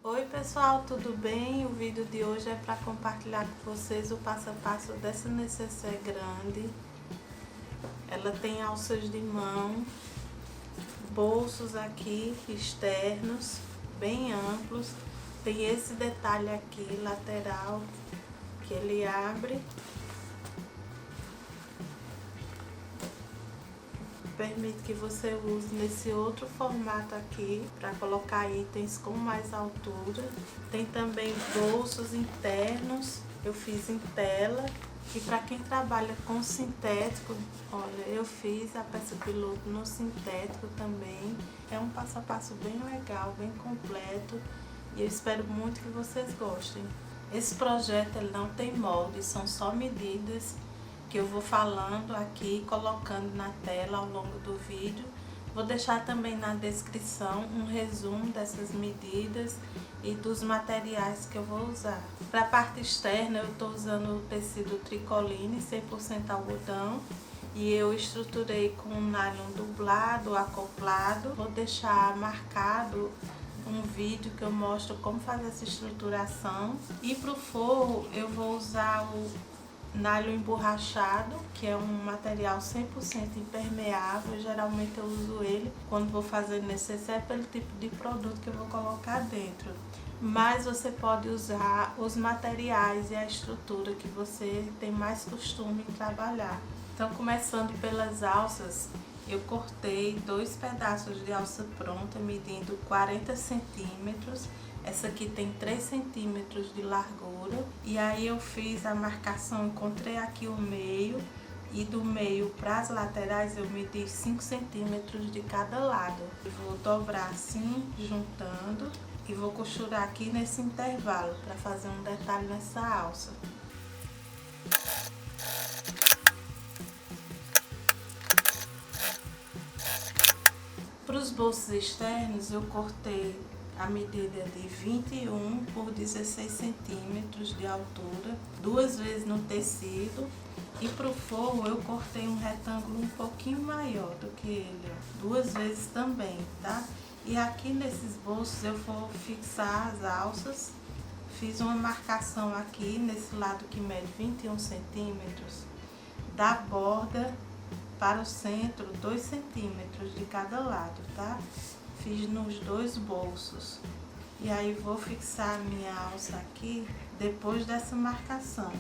Oi pessoal, tudo bem? O vídeo de hoje é para compartilhar com vocês o passo a passo dessa necessaire grande. Ela tem alças de mão, bolsos aqui externos, bem amplos. Tem esse detalhe aqui lateral que ele abre. Permite que você use nesse outro formato aqui para colocar itens com mais altura. Tem também bolsos internos, eu fiz em tela. E para quem trabalha com sintético, olha, eu fiz a peça piloto no sintético também. É um passo a passo bem legal, bem completo. E eu espero muito que vocês gostem. Esse projeto ele não tem molde, são só medidas que eu vou falando aqui, colocando na tela ao longo do vídeo. Vou deixar também na descrição um resumo dessas medidas e dos materiais que eu vou usar. Para a parte externa eu estou usando o tecido tricoline 100% algodão e eu estruturei com nylon dublado, acoplado. Vou deixar marcado um vídeo que eu mostro como fazer essa estruturação. E para o forro eu vou usar o nylon emborrachado, que é um material 100% impermeável. Geralmente eu uso ele quando vou fazer necessaire pelo tipo de produto que eu vou colocar dentro. Mas você pode usar os materiais e a estrutura que você tem mais costume em trabalhar. Então, começando pelas alças, eu cortei 2 pedaços de alça pronta, medindo 40 centímetros. Essa aqui tem 3 centímetros de largura. E aí eu fiz a marcação, encontrei aqui o meio. E do meio para as laterais eu medi 5 centímetros de cada lado. Eu vou dobrar assim, juntando. E vou costurar aqui nesse intervalo, para fazer um detalhe nessa alça. Para os bolsos externos eu cortei a medida de 21 por 16 centímetros de altura, 2 vezes no tecido. E para o forro eu cortei um retângulo um pouquinho maior do que ele, ó, 2 vezes também, tá? E aqui nesses bolsos eu vou fixar as alças. Fiz uma marcação aqui nesse lado que mede 21 centímetros, da borda para o centro 2 centímetros de cada lado, tá? Fiz nos 2 bolsos. E aí vou fixar a minha alça aqui depois dessa marcação.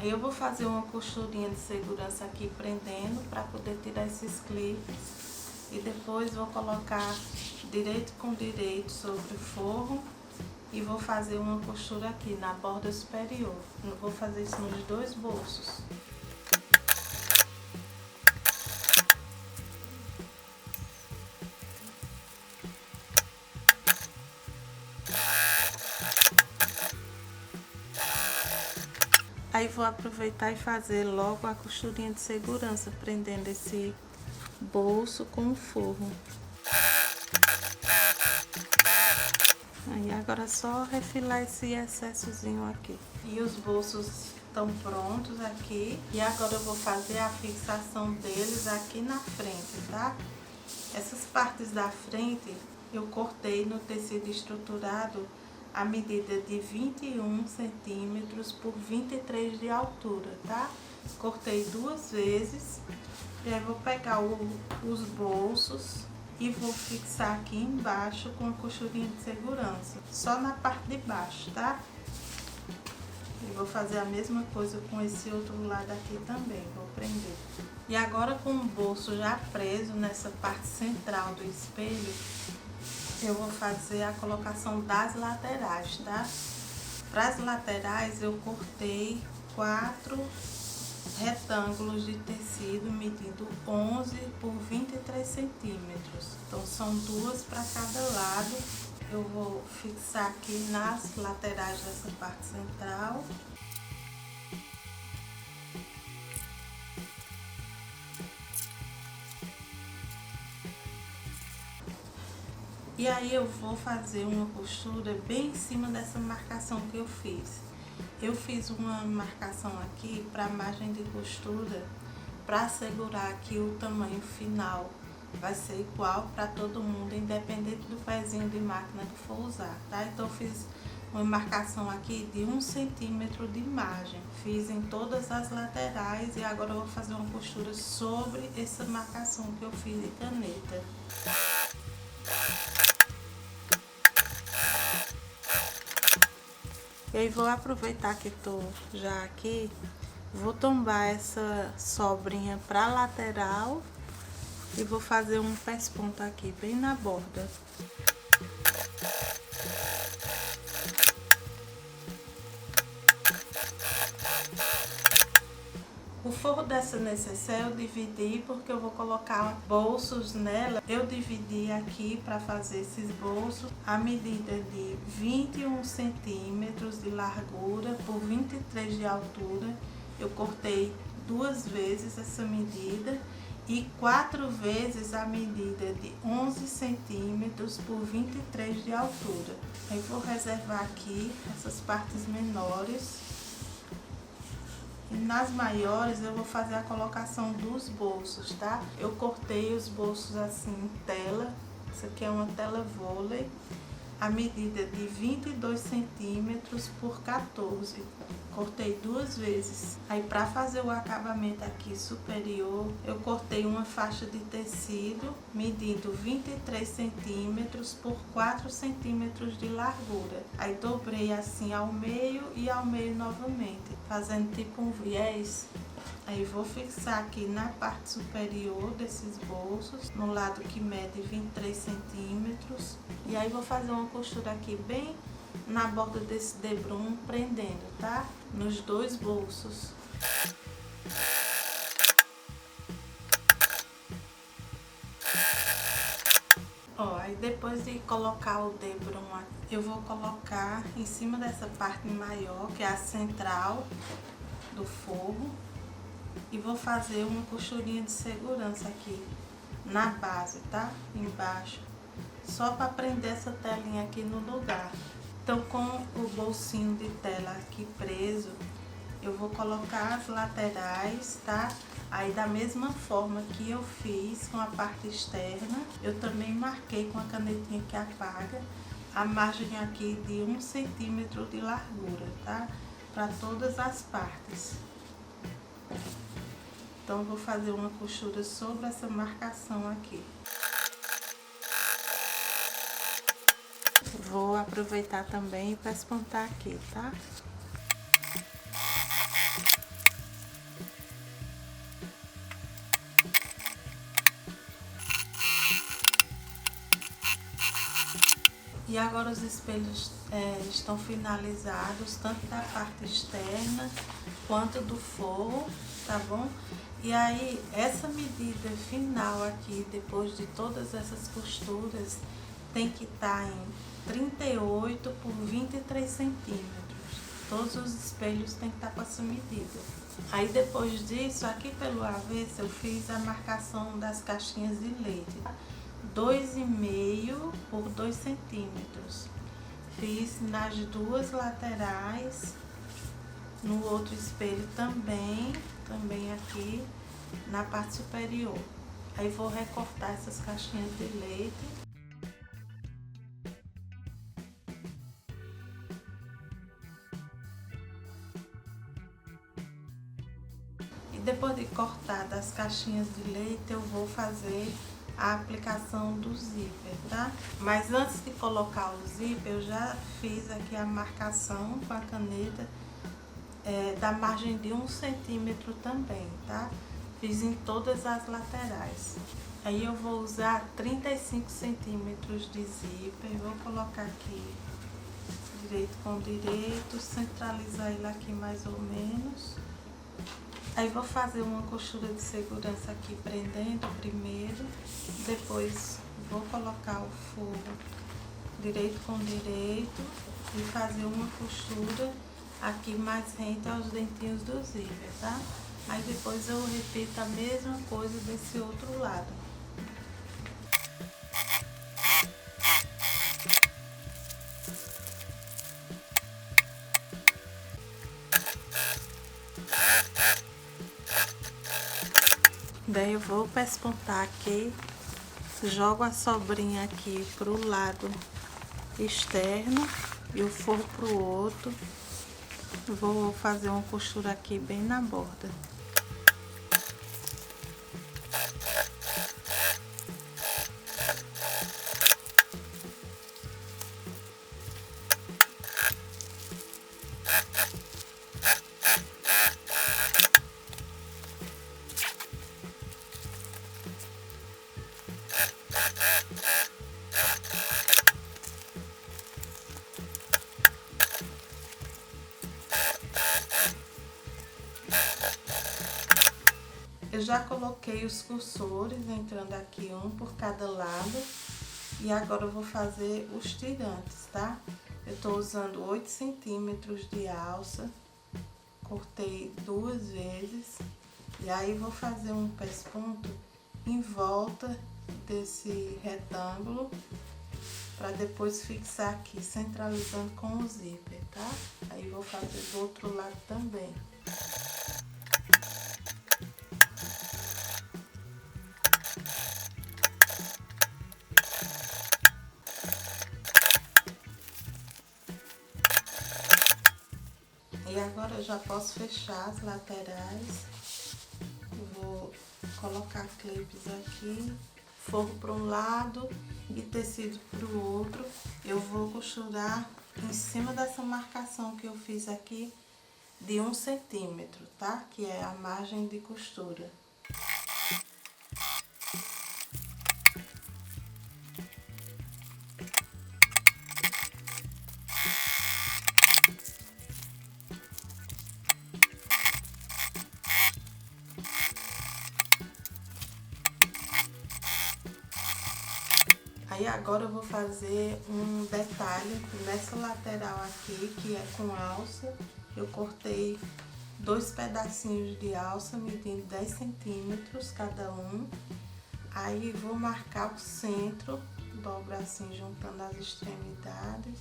Eu vou fazer uma costurinha de segurança aqui prendendo para poder tirar esses clipes. E depois vou colocar direito com direito sobre o forro. E vou fazer uma costura aqui na borda superior. Eu vou fazer isso nos 2 bolsos. Aí vou aproveitar e fazer logo a costurinha de segurança, prendendo esse bolso com o forro. Aí agora é só refilar esse excessozinho aqui. E os bolsos estão prontos aqui. E agora eu vou fazer a fixação deles aqui na frente, tá? Essas partes da frente eu cortei no tecido estruturado a medida de 21 centímetros por 23 de altura, tá? Cortei 2 vezes. E aí vou pegar os bolsos e vou fixar aqui embaixo com a costurinha de segurança, só na parte de baixo, tá? E vou fazer a mesma coisa com esse outro lado aqui também, vou prender. E agora, com o bolso já preso nessa parte central do espelho, eu vou fazer a colocação das laterais, tá? Para as laterais eu cortei 4 retângulos de tecido medindo 11 por 23 centímetros. Então são 2 para cada lado. Eu vou fixar aqui nas laterais dessa parte central. E aí eu vou fazer uma costura bem em cima dessa marcação que eu fiz. Eu fiz uma marcação aqui para a margem de costura para assegurar aqui o tamanho final vai ser igual para todo mundo, independente do pezinho de máquina que for usar, tá? Então eu fiz uma marcação aqui de 1 centímetro de margem, fiz em todas as laterais e agora eu vou fazer uma costura sobre essa marcação que eu fiz de caneta. E aí vou aproveitar que tô já aqui, vou tombar essa sobrinha pra lateral e vou fazer um pesponto aqui bem na borda. O forro dessa necessaire eu dividi porque eu vou colocar bolsos nela. Eu dividi aqui para fazer esses bolsos a medida de 21 centímetros de largura por 23 de altura. Eu cortei 2 vezes essa medida e 4 vezes a medida de 11 centímetros por 23 de altura. Aí vou reservar aqui essas partes menores. E nas maiores eu vou fazer a colocação dos bolsos, tá? Eu cortei os bolsos assim em tela. Isso aqui é uma tela vôlei. A medida de 22 centímetros por 14. Cortei 2 vezes. Aí para fazer o acabamento aqui superior, eu cortei uma faixa de tecido medindo 23 centímetros por 4 centímetros de largura. Aí dobrei assim ao meio e ao meio novamente, fazendo tipo um viés. Aí vou fixar aqui na parte superior desses bolsos, no lado que mede 23 centímetros. E aí vou fazer uma costura aqui bem na borda desse debrum, prendendo, tá? Nos 2 bolsos. Ó, aí depois de colocar o debrum, eu vou colocar em cima dessa parte maior, que é a central do forro. E vou fazer uma costurinha de segurança aqui na base, tá? Embaixo. Só para prender essa telinha aqui no lugar. Então, com o bolsinho de tela aqui preso, eu vou colocar as laterais, tá? Aí, da mesma forma que eu fiz com a parte externa, eu também marquei com a canetinha que apaga a margem aqui de 1 centímetro de largura, tá? Para todas as partes. Então, eu vou fazer uma costura sobre essa marcação aqui. Vou aproveitar também para espontar aqui, tá? E agora os espelhos estão finalizados, tanto da parte externa quanto do forro, tá bom? E aí, essa medida final aqui, depois de todas essas costuras, tem que estar em 38 por 23 centímetros. Todos os espelhos tem que estar com essa medida. Aí depois disso, aqui pelo avesso, eu fiz a marcação das caixinhas de leite. 2,5 por 2 centímetros. Fiz nas 2 laterais, no outro espelho também aqui na parte superior. Aí vou recortar essas caixinhas de leite. E depois de cortar das caixinhas de leite, eu vou fazer a aplicação do zíper, tá? Mas antes de colocar o zíper, eu já fiz aqui a marcação com a caneta da margem de 1 centímetro também, tá? Fiz em todas as laterais. Aí eu vou usar 35 centímetros de zíper, vou colocar aqui direito com direito, centralizar ele aqui mais ou menos. Aí vou fazer uma costura de segurança aqui prendendo primeiro, depois vou colocar o forro direito com direito e fazer uma costura aqui mais rente aos dentinhos do zíper, tá? Aí depois eu repito a mesma coisa desse outro lado. Daí eu vou pespontar aqui jogo a sobrinha aqui pro lado externo e o forro pro outro. Vou fazer uma costura aqui bem na borda. Eu já coloquei os cursores entrando aqui um por cada lado e agora eu vou fazer os tirantes, tá? Eu tô usando 8 centímetros de alça, cortei 2 vezes e aí vou fazer um pesponto em volta desse retângulo para depois fixar aqui, centralizando com o zíper, tá? Aí vou fazer do outro lado também. E agora eu já posso fechar as laterais. Vou colocar clipes aqui, forro para um lado e tecido para o outro. Eu vou costurar em cima dessa marcação que eu fiz aqui de 1 centímetro, tá? Que é a margem de costura. Aí agora eu vou fazer um detalhe nessa lateral aqui, que é com alça. Eu cortei 2 pedacinhos de alça, medindo 10 centímetros cada um. Aí vou marcar o centro, dobro assim, juntando as extremidades.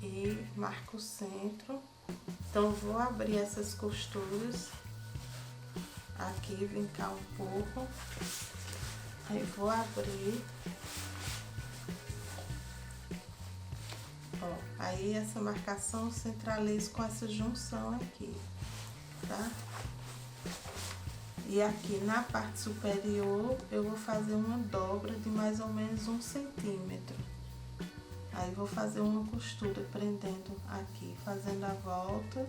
E marco o centro. Então vou abrir essas costuras aqui, vincar um pouco. Aí vou abrir, ó, aí essa marcação eu centralizo com essa junção aqui, tá? E aqui na parte superior eu vou fazer uma dobra de mais ou menos 1 centímetro. Aí vou fazer uma costura prendendo aqui, fazendo a volta,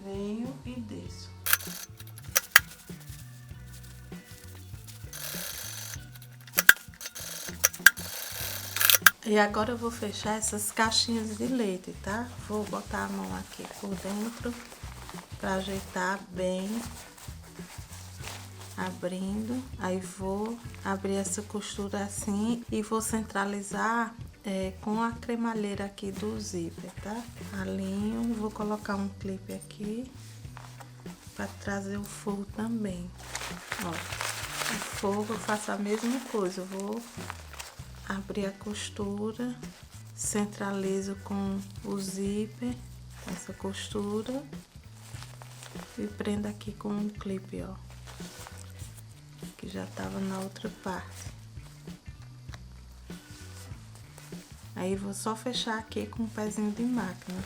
venho e desço. E agora eu vou fechar essas caixinhas de leite, tá? Vou botar a mão aqui por dentro para ajeitar bem, abrindo. Aí vou abrir essa costura assim e vou centralizar com a cremalheira aqui do zíper, tá? Alinho, vou colocar um clipe aqui para trazer o forro também. Ó, o forro eu faço a mesma coisa, eu vou abrir a costura, centralizo com o zíper, essa costura, e prendo aqui com um clipe, ó, que já tava na outra parte. Aí vou só fechar aqui com um pezinho de máquina.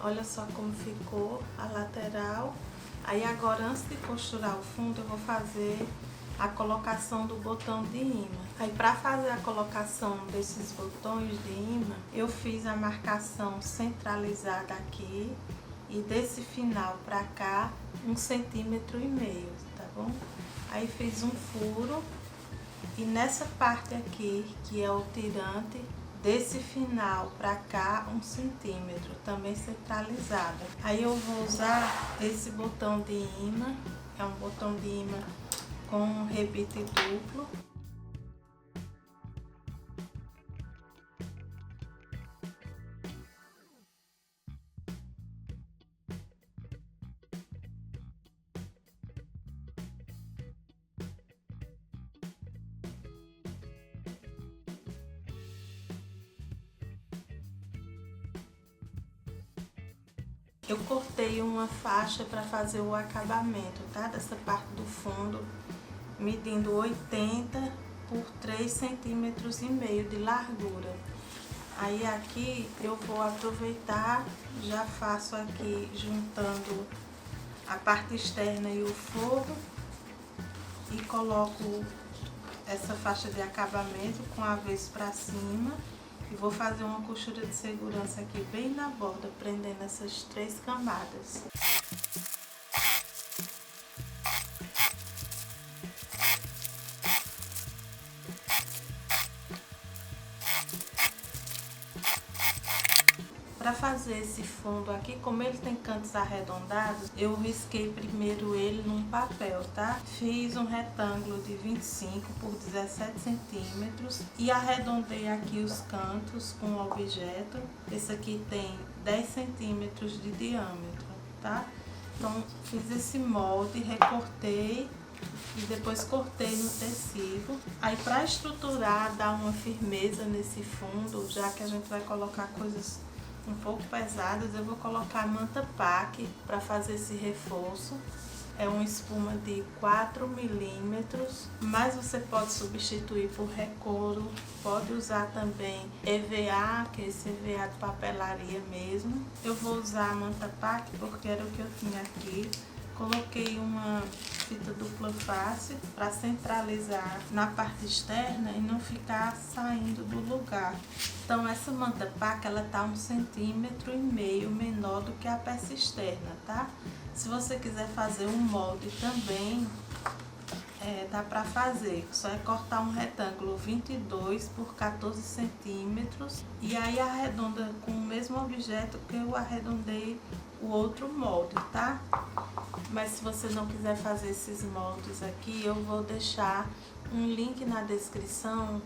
Olha só como ficou a lateral. Aí agora, antes de costurar o fundo, eu vou fazer a colocação do botão de imã. Aí para fazer a colocação desses botões de imã, eu fiz a marcação centralizada aqui e desse final para cá 1,5 centímetro, tá bom? Aí fiz um furo e nessa parte aqui, que é o tirante, desse final pra cá 1 centímetro, também centralizado. Aí eu vou usar esse botão de imã, é um botão de imã com um rebite duplo. Eu cortei uma faixa para fazer o acabamento, tá? Dessa parte do fundo, medindo 80 por 3,5 cm de largura. Aí aqui eu vou aproveitar, já faço aqui juntando a parte externa e o forro e coloco essa faixa de acabamento com a avesso para cima e vou fazer uma costura de segurança aqui bem na borda, prendendo essas 3 camadas. Para fazer esse fundo aqui, como ele tem cantos arredondados, eu risquei primeiro ele num papel, tá? Fiz um retângulo de 25 por 17 centímetros e arredondei aqui os cantos com o objeto. Esse aqui tem 10 centímetros de diâmetro, tá? Então, fiz esse molde, recortei e depois cortei no tecido. Aí, para estruturar, dar uma firmeza nesse fundo, já que a gente vai colocar coisas um pouco pesadas, eu vou colocar manta pack para fazer esse reforço. É uma espuma de 4 milímetros, mas você pode substituir por recouro, pode usar também EVA, que é esse EVA de papelaria mesmo. Eu vou usar a manta pack porque era o que eu tinha aqui. Coloquei uma fita dupla face para centralizar na parte externa e não ficar saindo do lugar. Então essa manta pack, ela tá 1,5 centímetro menor do que a peça externa, tá? Se você quiser fazer um molde também, dá para fazer. Só é cortar um retângulo 22 por 14 centímetros e aí arredonda com o mesmo objeto que eu arredondei o outro molde, tá? Mas se você não quiser fazer esses moldes aqui, eu vou deixar um link na descrição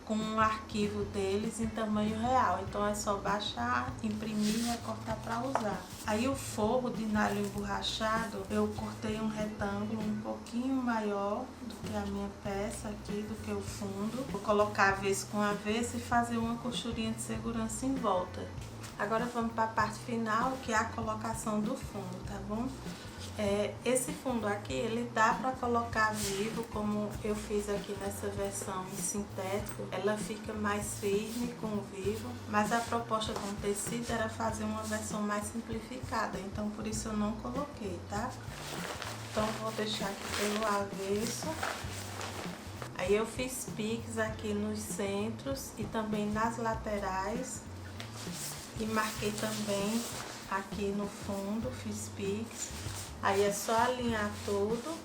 com um arquivo deles em tamanho real. Então é só baixar, imprimir e recortar para usar. Aí o forro de nylon emborrachado, eu cortei um retângulo um pouquinho maior do que a minha peça aqui, do que o fundo. Vou colocar avesso com avesso e fazer uma costurinha de segurança em volta. Agora vamos para a parte final, que é a colocação do fundo, tá bom? Esse fundo aqui, ele dá para colocar vivo, como eu fiz aqui nessa versão em sintético. Ela fica mais firme com o vivo, mas a proposta com o tecido era fazer uma versão mais simplificada, então por isso eu não coloquei, tá? Então vou deixar aqui pelo avesso. Aí eu fiz piques aqui nos centros e também nas laterais. E marquei também aqui no fundo, fiz piques. Aí é só alinhar tudo.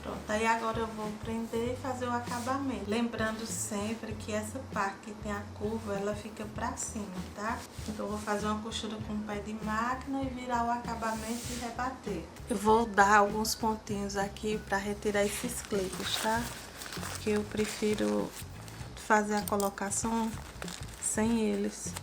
Pronto, aí agora eu vou prender e fazer o acabamento. Lembrando sempre que essa parte que tem a curva, ela fica pra cima, tá? Então eu vou fazer uma costura com o pé de máquina e virar o acabamento e rebater. Eu vou dar alguns pontinhos aqui pra retirar esses clipes, tá? Porque eu prefiro fazer a colocação sem eles.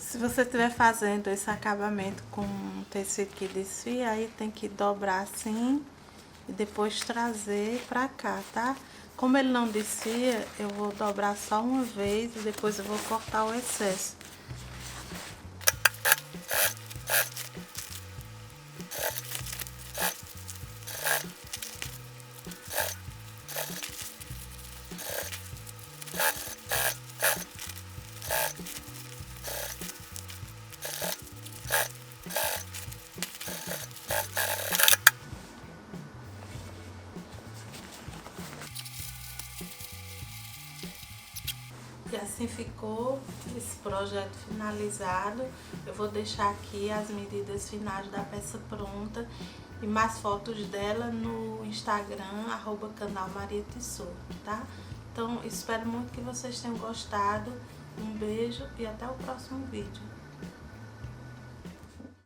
Se você estiver fazendo esse acabamento com tecido que desfia, aí tem que dobrar assim e depois trazer pra cá, tá? Como ele não desfia, eu vou dobrar só uma vez e depois eu vou cortar o excesso. E assim assim ficou esse projeto finalizado. Eu vou deixar aqui as medidas finais da peça pronta e mais fotos dela no Instagram, @canal_Maria_Tissot, tá? Então, espero muito que vocês tenham gostado. Um beijo e até o próximo vídeo.